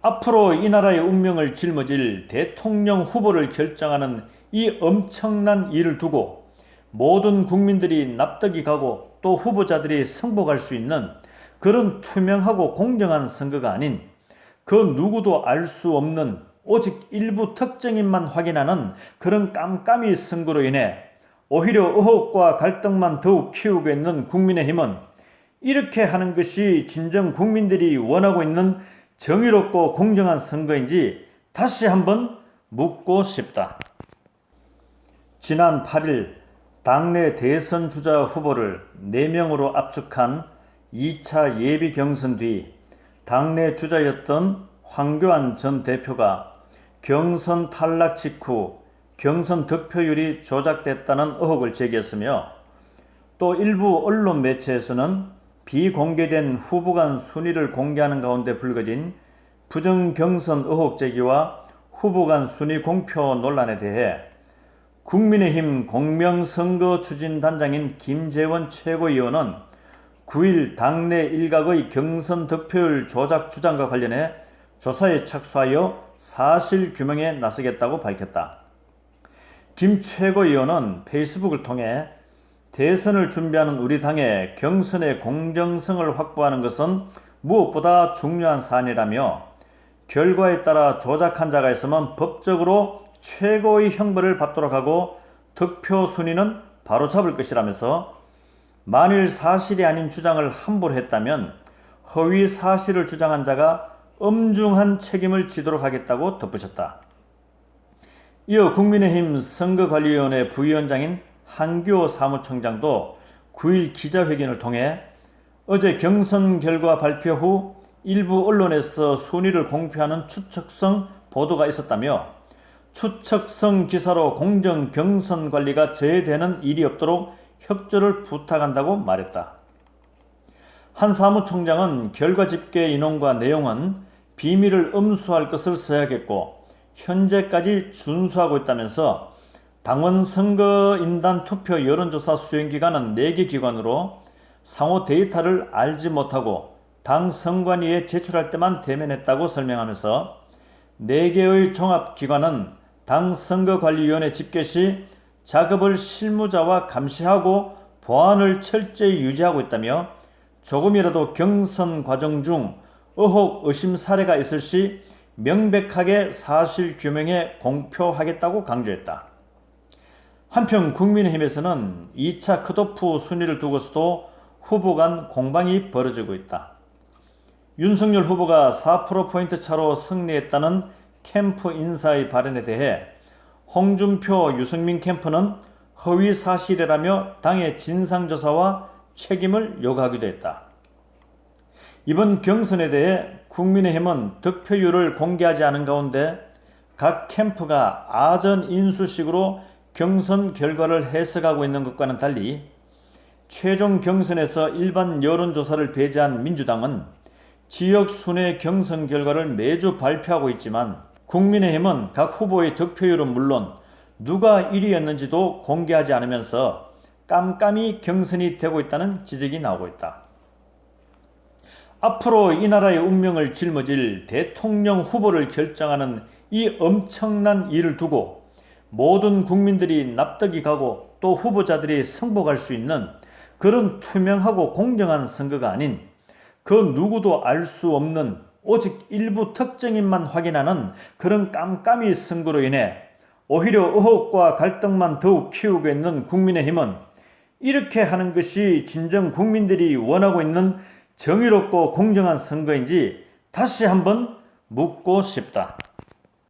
앞으로 이 나라의 운명을 짊어질 대통령 후보를 결정하는 이 엄청난 일을 두고 모든 국민들이 납득이 가고 또 후보자들이 승복할 수 있는 그런 투명하고 공정한 선거가 아닌 그 누구도 알 수 없는 오직 일부 특정인만 확인하는 그런 깜깜이 선거로 인해 오히려 의혹과 갈등만 더욱 키우고 있는 국민의힘은 이렇게 하는 것이 진정 국민들이 원하고 있는 정의롭고 공정한 선거인지 다시 한번 묻고 싶다. 지난 8일 당내 대선 주자 후보를 4명으로 압축한 2차 예비 경선 뒤 당내 주자였던 황교안 전 대표가 경선 탈락 직후 경선 득표율이 조작됐다는 의혹을 제기했으며 또 일부 언론 매체에서는 비공개된 후보 간 순위를 공개하는 가운데 불거진 부정경선 의혹 제기와 후보 간 순위 공표 논란에 대해 국민의힘 공명선거추진단장인 김재원 최고위원은 9일 당내 일각의 경선 득표율 조작 주장과 관련해 조사에 착수하여 사실규명에 나서겠다고 밝혔다. 김 최고위원은 페이스북을 통해 대선을 준비하는 우리 당의 경선의 공정성을 확보하는 것은 무엇보다 중요한 사안이라며 결과에 따라 조작한 자가 있으면 법적으로 최고의 형벌을 받도록 하고 득표 순위는 바로잡을 것이라면서 만일 사실이 아닌 주장을 함부로 했다면 허위 사실을 주장한 자가 엄중한 책임을 지도록 하겠다고 덧붙였다. 이어 국민의힘 선거관리위원회 부위원장인 한교호 사무총장도 9일 기자회견을 통해 어제 경선 결과 발표 후 일부 언론에서 순위를 공표하는 추측성 보도가 있었다며 추측성 기사로 공정 경선 관리가 재해되는 일이 없도록 협조를 부탁한다고 말했다. 한 사무총장은 결과 집계 인원과 내용은 비밀을 엄수할 것을 써야겠고 현재까지 준수하고 있다면서 당원 선거인단 투표 여론조사 수행기관은 4개 기관으로 상호 데이터를 알지 못하고 당 선관위에 제출할 때만 대면했다고 설명하면서 4개의 종합기관은 당 선거관리위원회 집계 시 작업을 실무자와 감시하고 보안을 철저히 유지하고 있다며 조금이라도 경선 과정 중 의혹 의심 사례가 있을 시 명백하게 사실규명에 공표하겠다고 강조했다. 한편 국민의힘에서는 2차 컷오프 순위를 두고서도 후보 간 공방이 벌어지고 있다. 윤석열 후보가 4%포인트 차로 승리했다는 캠프 인사의 발언에 대해 홍준표, 유승민 캠프는 허위 사실이라며 당의 진상조사와 책임을 요구하기도 했다. 이번 경선에 대해 국민의힘은 득표율을 공개하지 않은 가운데 각 캠프가 아전 인수식으로 경선 결과를 해석하고 있는 것과는 달리 최종 경선에서 일반 여론조사를 배제한 민주당은 지역 순회 경선 결과를 매주 발표하고 있지만 국민의힘은 각 후보의 득표율은 물론 누가 1위였는지도 공개하지 않으면서 깜깜이 경선이 되고 있다는 지적이 나오고 있다. 앞으로 이 나라의 운명을 짊어질 대통령 후보를 결정하는 이 엄청난 일을 두고 모든 국민들이 납득이 가고 또 후보자들이 승복할 수 있는 그런 투명하고 공정한 선거가 아닌 그 누구도 알 수 없는 오직 일부 특정인만 확인하는 그런 깜깜이 선거로 인해 오히려 의혹과 갈등만 더욱 키우고 있는 국민의힘은 이렇게 하는 것이 진정 국민들이 원하고 있는 정의롭고 공정한 선거인지 다시 한번 묻고 싶다.